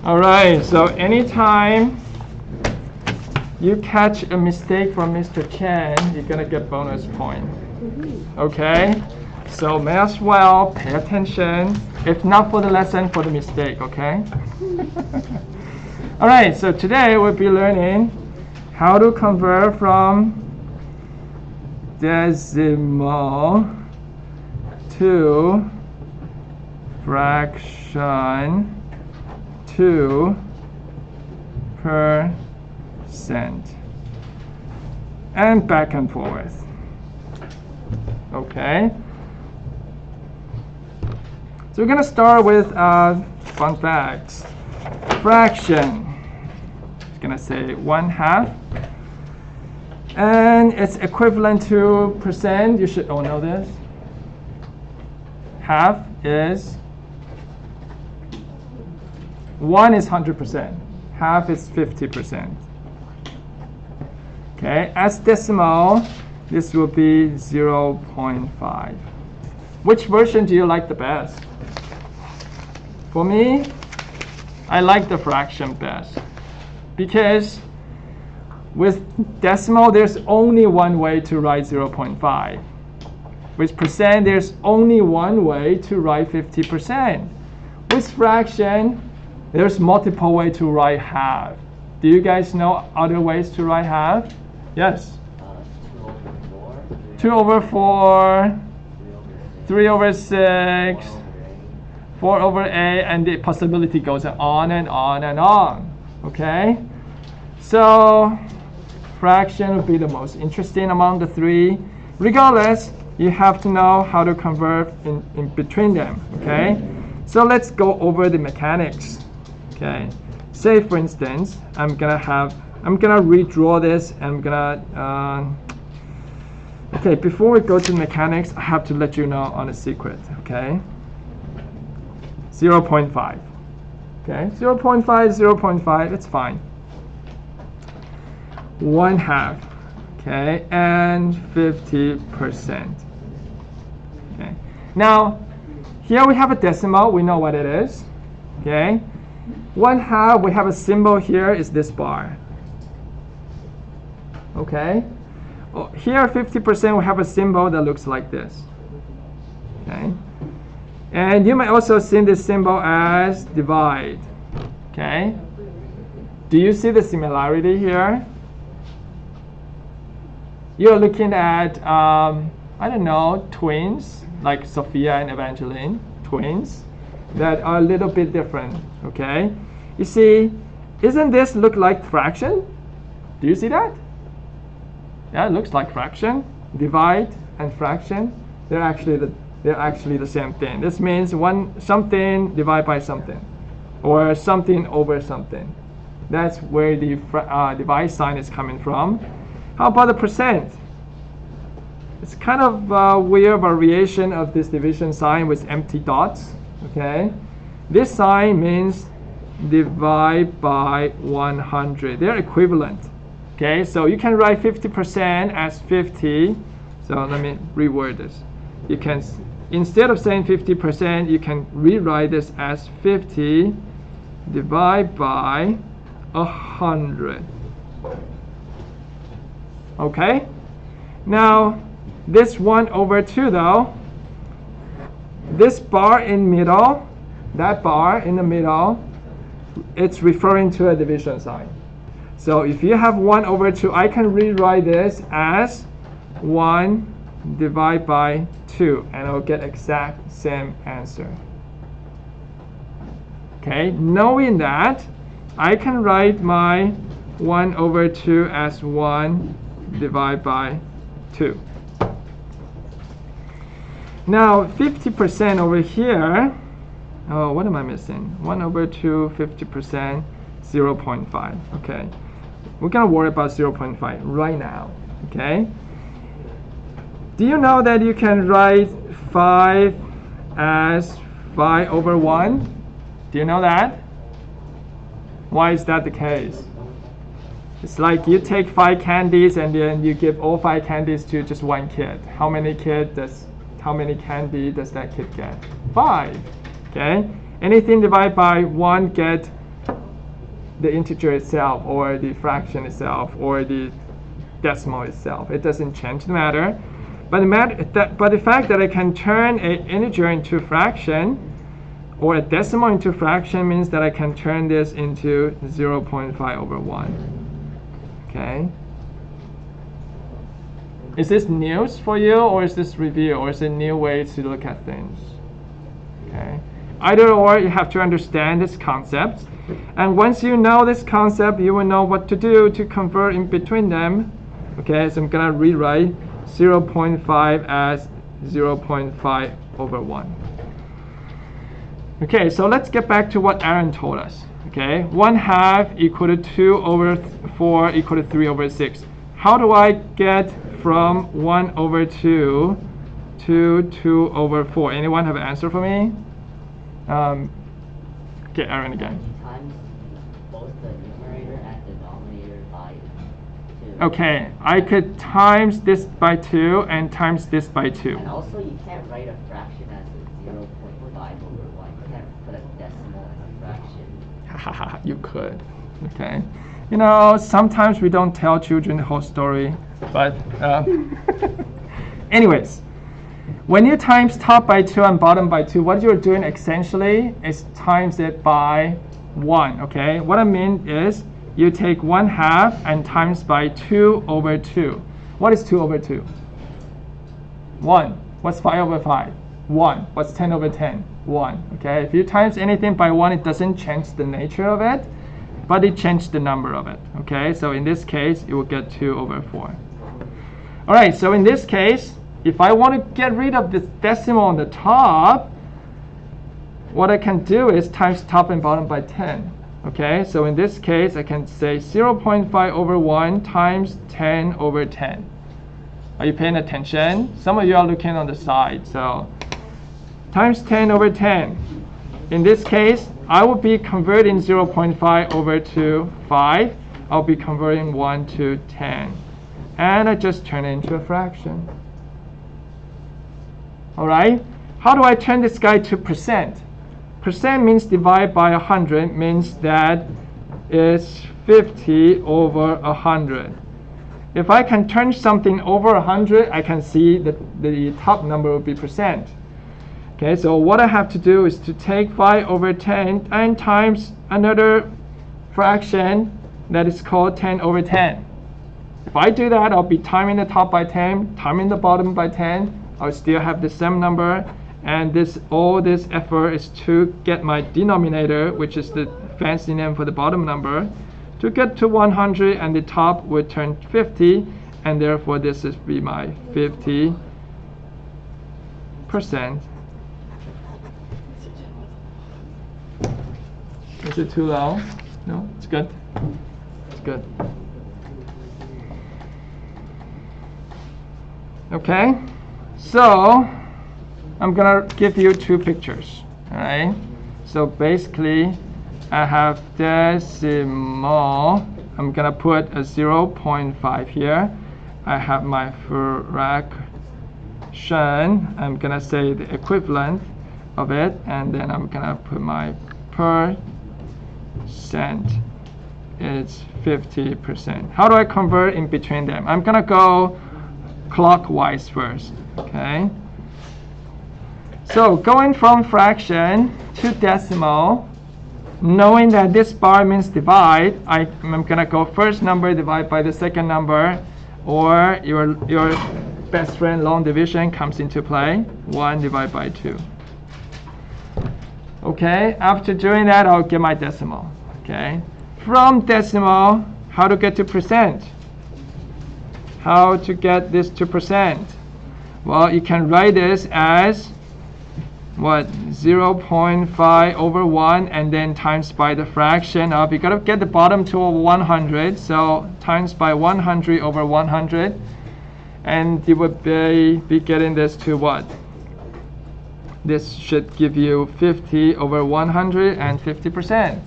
All right, so anytime you catch a mistake from Mr. Chen, you're going to get bonus point. Okay? So math well, pay attention. If not for the lesson, for the mistake, okay? All right, so today we'll be learning how to convert from decimal to fraction to percent and back and forth. Okay. So we're going to start with fun facts. Fraction. It's going to say 1/2. And it's equivalent to percent. You should all know this. Half is 1 is 100%. Half is 50%. Okay, as decimal, this will be 0.5. Which version do you like the best? For me, I like the fraction best. Because with decimal, there's only one way to write 0.5. With percent, there's only one way to write 50%. With fraction, there's multiple ways to write half. Do you guys know other ways to write half? Yes. 2 over 4, 3 over 6, 4 over 8, and the possibility goes on and on and on. Okay? So, fraction would be the most interesting among the three. Regardless, you have to know how to convert in between them. Okay? So let's go over the mechanics. Okay, say for instance, I'm gonna redraw this. I'm gonna okay, before we go to mechanics, I have to let you know on a secret. Okay, 0.5. Okay, 0.5, 0.5, it's fine. 1/2. Okay, and 50%. Okay, now here we have a decimal. We know what it is. Okay. 1/2, we have a symbol here, is this bar. Okay. Oh, here 50%, we have a symbol that looks like this. Okay. And you might also see this symbol as divide. Okay. Do you see the similarity here? You're looking at, I don't know, twins, like Sophia and Evangeline, twins, that are a little bit different. Okay. You see, isn't this look like fraction? Do you see that? Yeah, it looks like fraction. Divide and fraction, they're actually the same thing. This means something divided by something, or something over something. That's where the divide sign is coming from. How about the percent? It's kind of a weird variation of this division sign with empty dots. Okay, this sign means divide by 100. They're equivalent. Okay, so you can write 50% as 50. So let me reword this. You can, instead of saying 50%, you can rewrite this as 50 divided by 100. Okay, now this 1/2 though, this bar in middle, that bar in the middle, it's referring to a division sign. So if you have 1/2, I can rewrite this as 1 divided by 2, and I'll get exact same answer. Okay, knowing that, I can write my 1/2 as 1 divided by 2. Now 50% over here, oh, what am I missing? 1/2, 50%, 0.5. Okay, we're gonna worry about 0.5 right now. Okay, do you know that you can write 5 as 5/1? Do you know that? Why is that the case? It's like you take 5 candies and then you give all 5 candies to just one kid. How many candy does that kid get? 5. Okay. Anything divided by 1 get the integer itself or the fraction itself or the decimal itself. It doesn't change the matter. But the fact that I can turn an integer into a fraction or a decimal into a fraction means that I can turn this into 0.5 over 1. Okay. Is this news for you, or is this review, or is it a new way to look at things? Okay. Either or, you have to understand this concept. And once you know this concept, you will know what to do to convert in between them. Okay, so I'm going to rewrite 0.5 as 0.5 over 1. Okay, so let's get back to what Aaron told us. Okay, 1/2 equal to 2 over 4 equal to 3 over 6. How do I get from 1 over 2 to 2 over 4? Anyone have an answer for me? Okay, Aaron again. Times both the numerator and denominator by 2. Okay, I could times this by 2 and times this by 2. And also, you can't write a fraction as a 0.5 over 1. You can't put a decimal in a fraction. You could. Okay. You know, sometimes we don't tell children the whole story, but anyways, when you times top by 2 and bottom by 2, what you're doing essentially is times it by 1. Okay. What I mean is you take 1/2 and times by 2 over 2. What is 2 over 2? 1. What's 5 over 5? 1. What's 10 over 10? 1. Okay. If you times anything by 1, it doesn't change the nature of it, but it changed the number of it. Okay. So in this case, you will get 2 over 4. All right. So in this case, if I want to get rid of this decimal on the top, what I can do is times top and bottom by 10. Okay, so in this case, I can say 0.5 over 1 times 10 over 10. Are you paying attention? Some of you are looking on the side. So times 10 over 10. In this case, I will be converting 0.5 over to 5. I'll be converting 1 to 10. And I just turn it into a fraction. All right, how do I turn this guy to percent? Percent means divide by 100, means that it's 50 over 100. If I can turn something over 100, I can see that the top number will be percent. Okay, so what I have to do is to take 5 over 10 and times another fraction that is called 10 over 10. If I do that, I'll be timing the top by 10, timing the bottom by 10. I'll still have the same number, and all this effort is to get my denominator, which is the fancy name for the bottom number, to get to 100, and the top would turn 50, and therefore this is be my 50%. Is it too low? No, it's good. It's good. Okay. So I'm gonna give you 2 pictures. All right. So basically, I have decimal. I'm gonna put a 0.5 here. I have my fraction. I'm gonna say the equivalent of it, and then I'm gonna put my percent. It's 50%. How do I convert in between them? I'm gonna go clockwise first. Okay. So going from fraction to decimal, knowing that this bar means divide, I'm gonna go first number divide by the second number, or your best friend long division comes into play. 1 divided by 2. Okay. After doing that, I'll get my decimal. Okay. From decimal, how to get to percent? How to get this to percent? Well, you can write this as what? 0.5 over 1, and then times by the fraction of, you got to get the bottom to 100, so times by 100 over 100, and you would be getting this to what? This should give you 50 over 100 and 50%.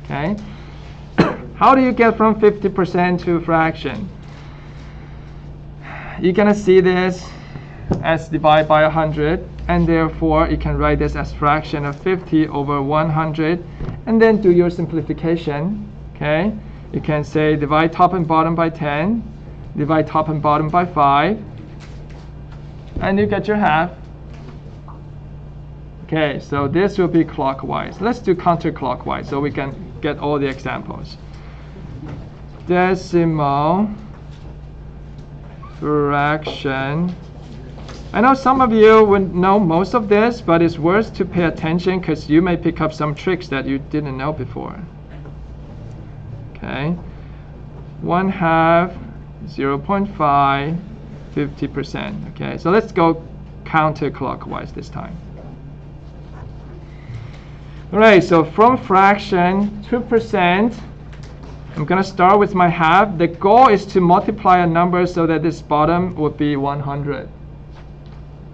Okay. How do you get from 50% to fraction? You're gonna see this as divided by 100, and therefore you can write this as fraction of 50 over 100, and then do your simplification. Okay, you can say divide top and bottom by 10, divide top and bottom by 5, and you get your half. Okay, so this will be clockwise. Let's do counterclockwise so we can get all the examples. Decimal fraction. I know some of you would know most of this, but it's worth to pay attention because you may pick up some tricks that you didn't know before. Okay, 1/2, 0.5, 50%. Okay, so let's go counterclockwise this time. All right, so from fraction 2%, I'm going to start with my half. The goal is to multiply a number so that this bottom would be 100.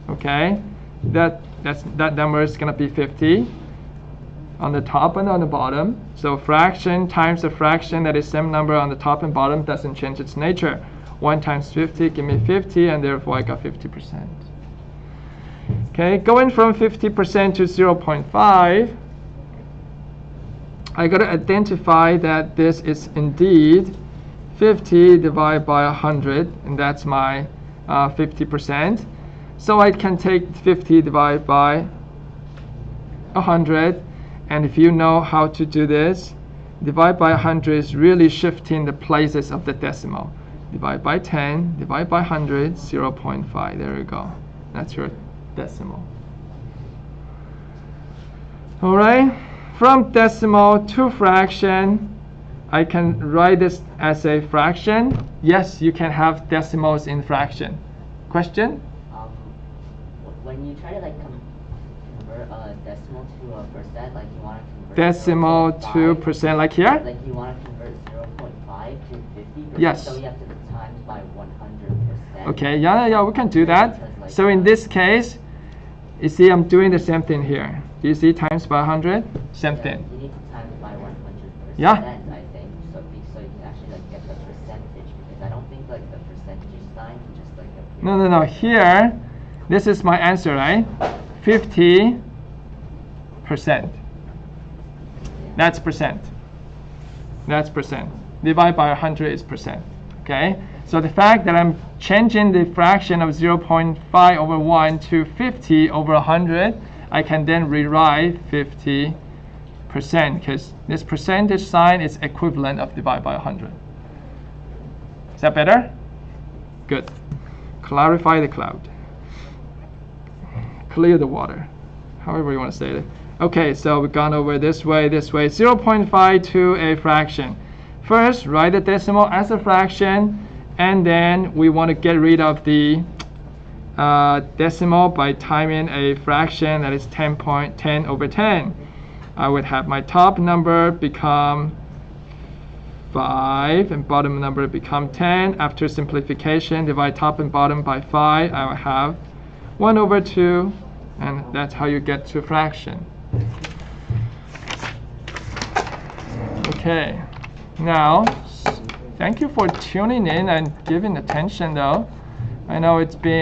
Okay, that number is going to be 50 on the top and on the bottom. So fraction times a fraction that is same number on the top and bottom doesn't change its nature. 1 times 50 give me 50, and therefore I got 50%. Okay, going from 50% to 0.5, I got to identify that this is indeed 50 divided by 100, and that's my 50%. So I can take 50 divided by 100, and if you know how to do this, divide by 100 is really shifting the places of the decimal. Divide by 10, divide by 100, 0.5. There you go. That's your decimal. All right. From decimal to fraction, I can write this as a fraction. Yes, you can have decimals in fraction. Question? When you try to like convert a decimal to a percent, like you want to convert decimal to percent, like here? Like you want to convert 0.5 to 50%. Yes. So you have to times by 100%. Okay, yeah, we can do that. So in this case, you see I'm doing the same thing here. Do you see times by 100? Same thing. You need to times by 100%, yeah. I think, so you can actually like get the percentage, because I don't think like the percentage sign can just like appear. No. Here, this is my answer, right? 50%. That's percent. That's percent. Divide by 100 is percent. Okay? So the fact that I'm changing the fraction of 0.5 over 1 to 50 over 100, I can then rewrite 50% because this percentage sign is equivalent of divide by 100. Is that better? Good. Clarify the cloud. Clear the water. However you want to say it. Okay, so we've gone over this way, 0.5 to a fraction. First, write the decimal as a fraction, and then we want to get rid of the decimal by timing a fraction that is 10 over 10. I would have my top number become 5 and bottom number become 10. After simplification, divide top and bottom by 5. I will have 1 over 2, and that's how you get to fraction. Okay, now thank you for tuning in and giving attention though. I know it's been